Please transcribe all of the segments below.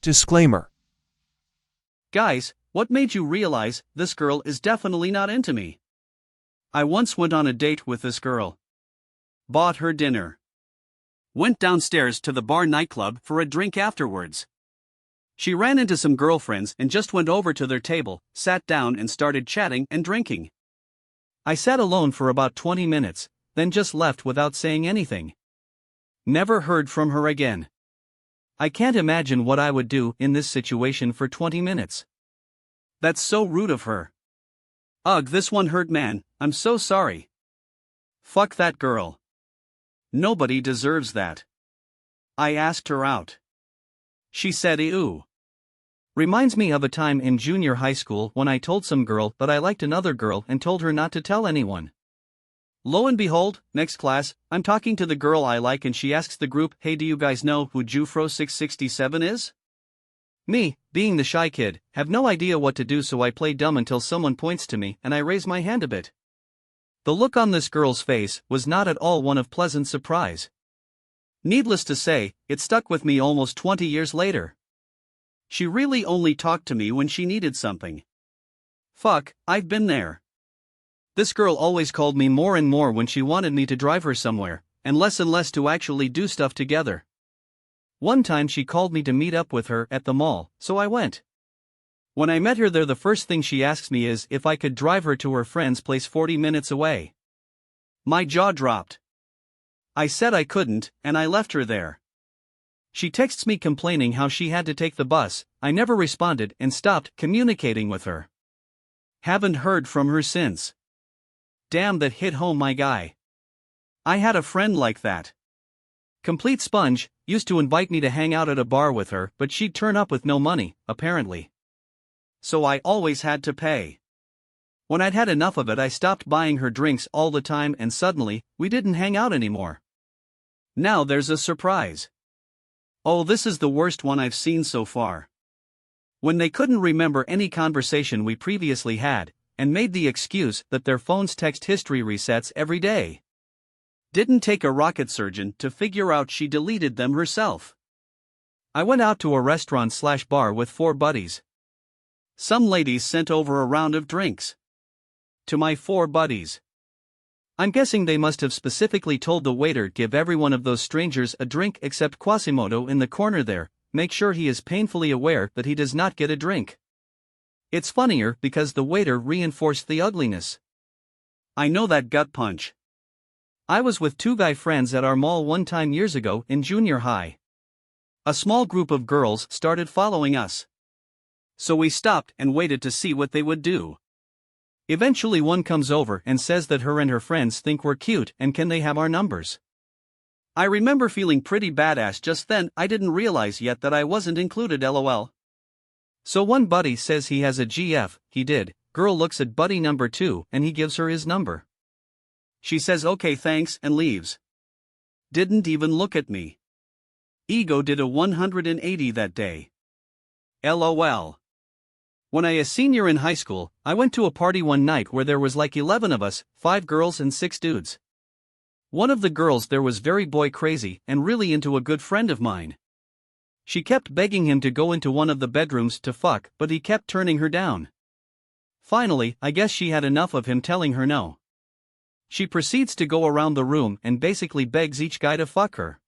Disclaimer. Guys, what made you realize this girl is definitely not into me? I once went on a date with this girl. Bought her dinner. Went downstairs to the bar nightclub for a drink afterwards. She ran into some girlfriends and just went over to their table, sat down and started chatting and drinking. I sat alone for about 20 minutes, then just left without saying anything. Never heard from her again. I can't imagine what I would do in this situation for 20 minutes. That's so rude of her. Ugh, this one hurt, man, I'm so sorry. Fuck that girl. Nobody deserves that. I asked her out. She said ew. Reminds me of a time in junior high school when I told some girl that I liked another girl and told her not to tell anyone. Lo and behold, next class, I'm talking to the girl I like and she asks the group, "Hey, do you guys know who Jufro 667 is?" Me, being the shy kid, have no idea what to do, so I play dumb until someone points to me and I raise my hand a bit. The look on this girl's face was not at all one of pleasant surprise. Needless to say, it stuck with me almost 20 years later. She really only talked to me when she needed something. Fuck, I've been there. This girl always called me more and more when she wanted me to drive her somewhere, and less to actually do stuff together. One time she called me to meet up with her at the mall, so I went. When I met her there, the first thing she asks me is if I could drive her to her friend's place 40 minutes away. My jaw dropped. I said I couldn't, and I left her there. She texts me complaining how she had to take the bus. I never responded and stopped communicating with her. Haven't heard from her since. Damn, that hit home, my guy. I had a friend like that. Complete sponge, used to invite me to hang out at a bar with her, but she'd turn up with no money, apparently. So I always had to pay. When I'd had enough of it, I stopped buying her drinks all the time and suddenly, we didn't hang out anymore. Now there's a surprise. Oh, this is the worst one I've seen so far. When they couldn't remember any conversation we previously had, and made the excuse that their phone's text history resets every day. Didn't take a rocket surgeon to figure out she deleted them herself. I went out to a restaurant/bar with 4 buddies. Some ladies sent over a round of drinks. To my 4 buddies. I'm guessing they must have specifically told the waiter, give every one of those strangers a drink except Quasimodo in the corner there, make sure he is painfully aware that he does not get a drink. It's funnier because the waiter reinforced the ugliness. I know that gut punch. I was with 2 guy friends at our mall one time years ago in junior high. A small group of girls started following us. So we stopped and waited to see what they would do. Eventually one comes over and says that her and her friends think we're cute and can they have our numbers. I remember feeling pretty badass just then. I didn't realize yet that I wasn't included, lol. So one buddy says he has a GF, he did. Girl looks at buddy number 2 and he gives her his number. She says okay thanks and leaves. Didn't even look at me. Ego did a 180 that day. LOL. When I was a senior in high school, I went to a party one night where there was like 11 of us, 5 girls and 6 dudes. One of the girls there was very boy crazy and really into a good friend of mine. She kept begging him to go into one of the bedrooms to fuck, but he kept turning her down. Finally, I guess she had enough of him telling her no. She proceeds to go around the room and basically begs each guy to fuck her.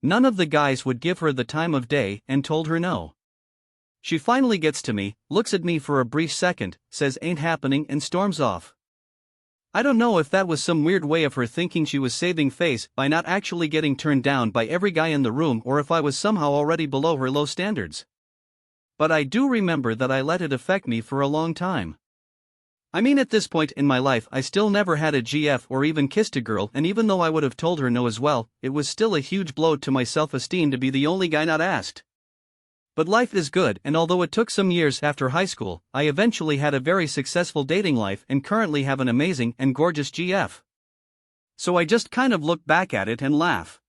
None of the guys would give her the time of day and told her no. She finally gets to me, looks at me for a brief second, says ain't happening and storms off. I don't know if that was some weird way of her thinking she was saving face by not actually getting turned down by every guy in the room, or if I was somehow already below her low standards. But I do remember that I let it affect me for a long time. I mean, at this point in my life I still never had a GF or even kissed a girl, and even though I would have told her no as well, it was still a huge blow to my self-esteem to be the only guy not asked. But life is good, and although it took some years after high school, I eventually had a very successful dating life and currently have an amazing and gorgeous GF. So I just kind of look back at it and laugh.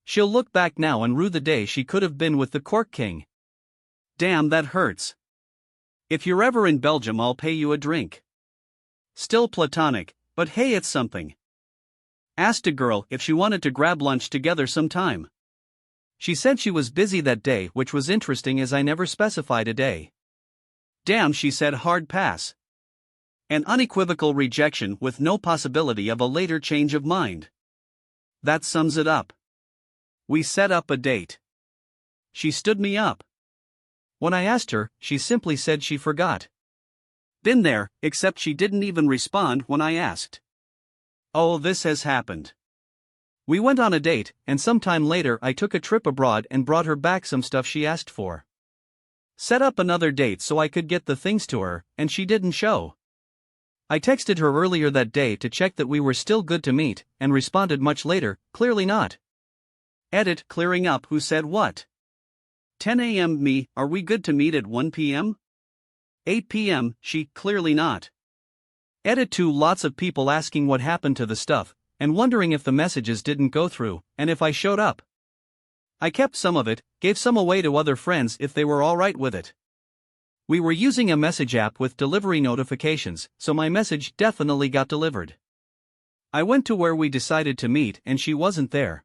She'll look back now and rue the day she could have been with the Cork King. Damn, that hurts. If you're ever in Belgium, I'll pay you a drink. Still platonic, but hey, it's something. Asked a girl if she wanted to grab lunch together sometime. She said she was busy that day, which was interesting as I never specified a day. Damn, she said, hard pass. An unequivocal rejection with no possibility of a later change of mind. That sums it up. We set up a date. She stood me up. When I asked her, she simply said she forgot. Been there, except she didn't even respond when I asked. Oh, this has happened. We went on a date, and sometime later I took a trip abroad and brought her back some stuff she asked for. Set up another date so I could get the things to her, and she didn't show. I texted her earlier that day to check that we were still good to meet, and responded much later, clearly not. Edit, clearing up, who said what? 10 a.m. me, are we good to meet at 1 p.m.? 8 p.m. she, clearly not. Edit 2, lots of people asking what happened to the stuff, and wondering if the messages didn't go through, and if I showed up. I kept some of it, gave some away to other friends if they were alright with it. We were using a message app with delivery notifications, so my message definitely got delivered. I went to where we decided to meet and she wasn't there.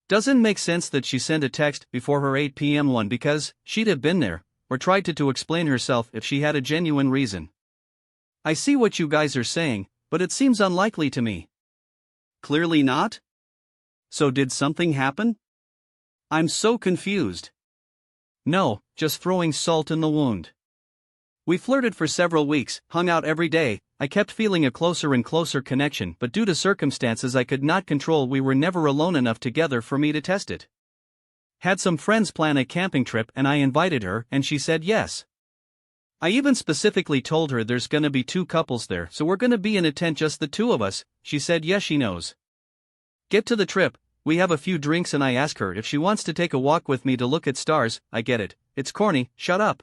Doesn't make sense that she sent a text before her 8 p.m. one because she'd have been there, or tried to explain herself if she had a genuine reason. I see what you guys are saying, but it seems unlikely to me. Clearly not? So did something happen? I'm so confused. No, just throwing salt in the wound. We flirted for several weeks, hung out every day. I kept feeling a closer and closer connection, but due to circumstances I could not control, we were never alone enough together for me to test it. Had some friends plan a camping trip and I invited her and she said yes. I even specifically told her there's gonna be 2 couples there, so we're gonna be in a tent, just the 2 of us. She said yes, she knows. Get to the trip, we have a few drinks and I ask her if she wants to take a walk with me to look at stars. I get it, it's corny, shut up.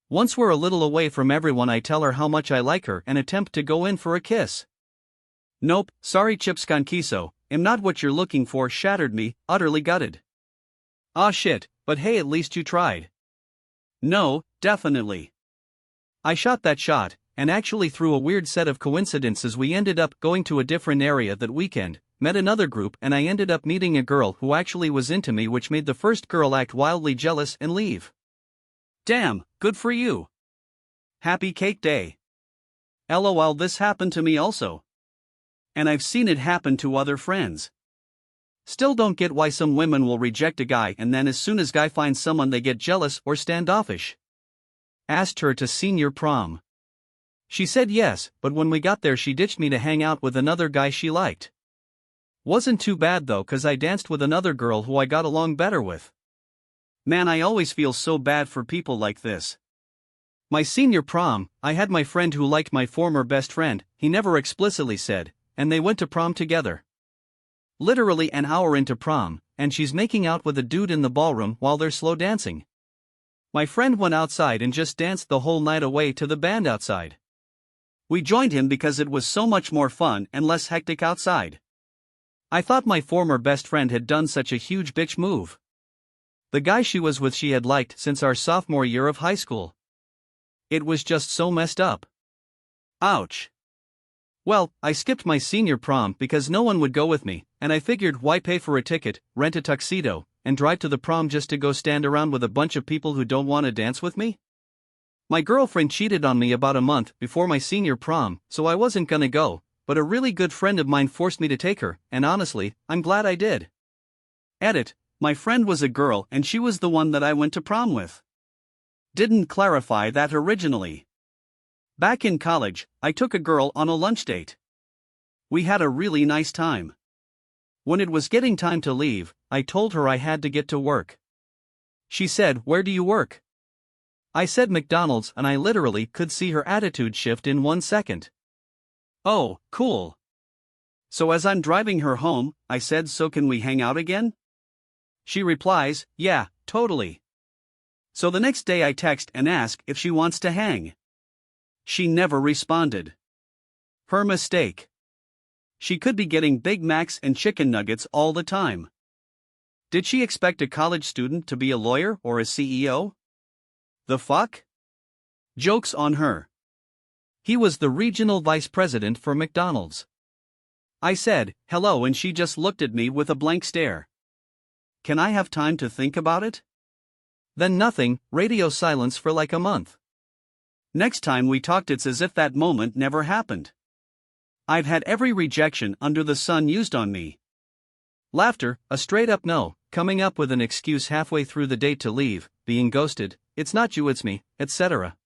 Once we're a little away from everyone I tell her how much I like her and attempt to go in for a kiss. Nope, sorry chips con queso, am not what you're looking for, shattered me, utterly gutted. Ah shit, but hey, at least you tried. No, definitely. I shot that shot, and actually through a weird set of coincidences we ended up going to a different area that weekend, met another group, and I ended up meeting a girl who actually was into me, which made the first girl act wildly jealous and leave. Damn, good for you. Happy cake day. LOL, this happened to me also. And I've seen it happen to other friends. Still don't get why some women will reject a guy and then as soon as guy finds someone they get jealous or standoffish. Asked her to senior prom. She said yes, but when we got there she ditched me to hang out with another guy she liked. Wasn't too bad though, cause I danced with another girl who I got along better with. Man, I always feel so bad for people like this. My senior prom, I had my friend who liked my former best friend, he never explicitly said, and they went to prom together. Literally an hour into prom, and she's making out with a dude in the ballroom while they're slow dancing. My friend went outside and just danced the whole night away to the band outside. We joined him because it was so much more fun and less hectic outside. I thought my former best friend had done such a huge bitch move. The guy she was with she had liked since our sophomore year of high school. It was just so messed up. Ouch. Well, I skipped my senior prom because no one would go with me, and I figured why pay for a ticket, rent a tuxedo, and drive to the prom just to go stand around with a bunch of people who don't want to dance with me? My girlfriend cheated on me about a month before my senior prom, so I wasn't gonna go, but a really good friend of mine forced me to take her, and honestly, I'm glad I did. Edit, my friend was a girl and she was the one that I went to prom with. Didn't clarify that originally. Back in college, I took a girl on a lunch date. We had a really nice time. When it was getting time to leave, I told her I had to get to work. She said, "Where do you work?" I said McDonald's, and I literally could see her attitude shift in 1 second. Oh, cool. So as I'm driving her home, I said, "So can we hang out again?" She replies, "Yeah, totally." So the next day I text and ask if she wants to hang. She never responded. Her mistake. She could be getting Big Macs and chicken nuggets all the time. Did she expect a college student to be a lawyer or a CEO? The fuck? Joke's on her. He was the regional vice president for McDonald's. I said, "Hello," and she just looked at me with a blank stare. can I have time to think about it? Then nothing, radio silence for like a month. Next time we talked, it's as if that moment never happened. I've had every rejection under the sun used on me. Laughter, a straight up no, coming up with an excuse halfway through the date to leave, being ghosted, it's not you it's me, etc.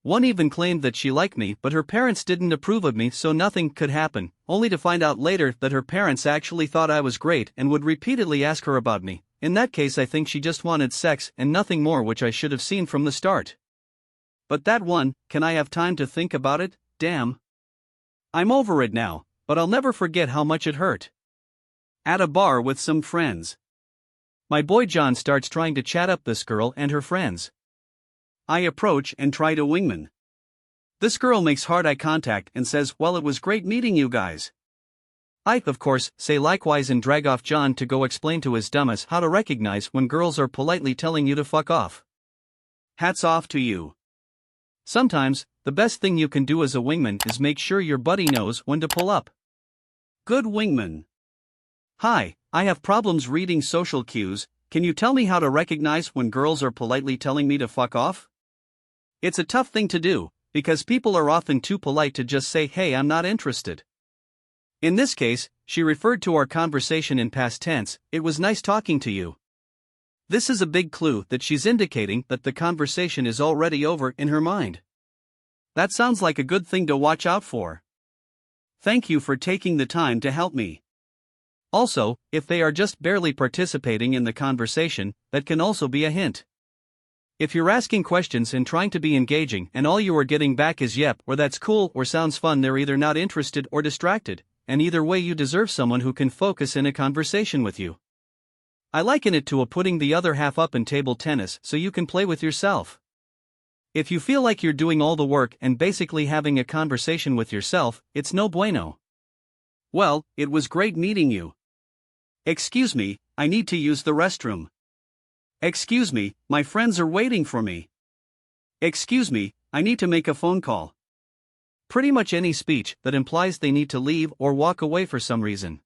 One even claimed that she liked me but her parents didn't approve of me so nothing could happen, only to find out later that her parents actually thought I was great and would repeatedly ask her about me. In that case I think she just wanted sex and nothing more, which I should have seen from the start. But that one, can I have time to think about it, damn. I'm over it now, but I'll never forget how much it hurt. At a bar with some friends. My boy John starts trying to chat up this girl and her friends. I approach and try to wingman. This girl makes hard eye contact and says, "Well, it was great meeting you guys." I, of course, say likewise and drag off John to go explain to his dumbass how to recognize when girls are politely telling you to fuck off. Hats off to you. Sometimes, the best thing you can do as a wingman is make sure your buddy knows when to pull up. Good wingman. Hi, I have problems reading social cues. Can you tell me how to recognize when girls are politely telling me to fuck off? It's a tough thing to do, because people are often too polite to just say, "Hey, I'm not interested." In this case, she referred to our conversation in past tense, "It was nice talking to you." This is a big clue that she's indicating that the conversation is already over in her mind. That sounds like a good thing to watch out for. Thank you for taking the time to help me. Also, if they are just barely participating in the conversation, that can also be a hint. If you're asking questions and trying to be engaging and all you are getting back is yep or that's cool or sounds fun, they're either not interested or distracted, and either way you deserve someone who can focus in a conversation with you. I liken it to putting the other half up in table tennis so you can play with yourself. If you feel like you're doing all the work and basically having a conversation with yourself, it's no bueno. Well, it was great meeting you. Excuse me, I need to use the restroom. Excuse me, my friends are waiting for me. Excuse me, I need to make a phone call. Pretty much any speech that implies they need to leave or walk away for some reason.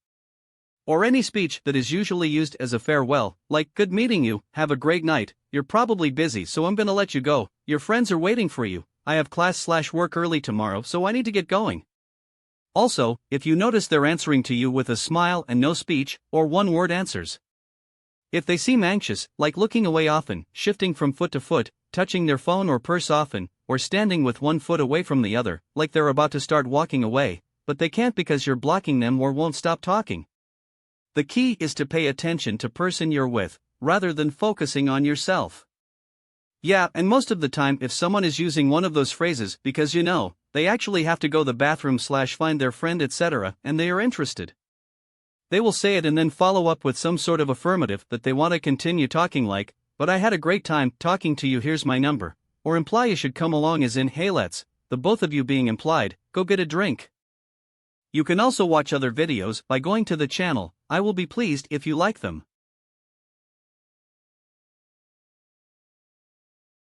Or any speech that is usually used as a farewell, like, "Good meeting you, have a great night, you're probably busy so I'm gonna let you go, your friends are waiting for you, I have class/work early tomorrow so I need to get going." Also, if you notice they're answering to you with a smile and no speech, or one-word answers. If they seem anxious, like looking away often, shifting from foot to foot, touching their phone or purse often, or standing with one foot away from the other, like they're about to start walking away, but they can't because you're blocking them or won't stop talking. The key is to pay attention to person you're with, rather than focusing on yourself. Yeah, and most of the time if someone is using one of those phrases because they actually have to go the bathroom/find their friend etc. and they are interested. They will say it and then follow up with some sort of affirmative that they want to continue talking, like, "But I had a great time talking to you, here's my number," or imply you should come along as in, "Hey let's," the both of you being implied, "Go get a drink." You can also watch other videos by going to the channel. I will be pleased if you like them.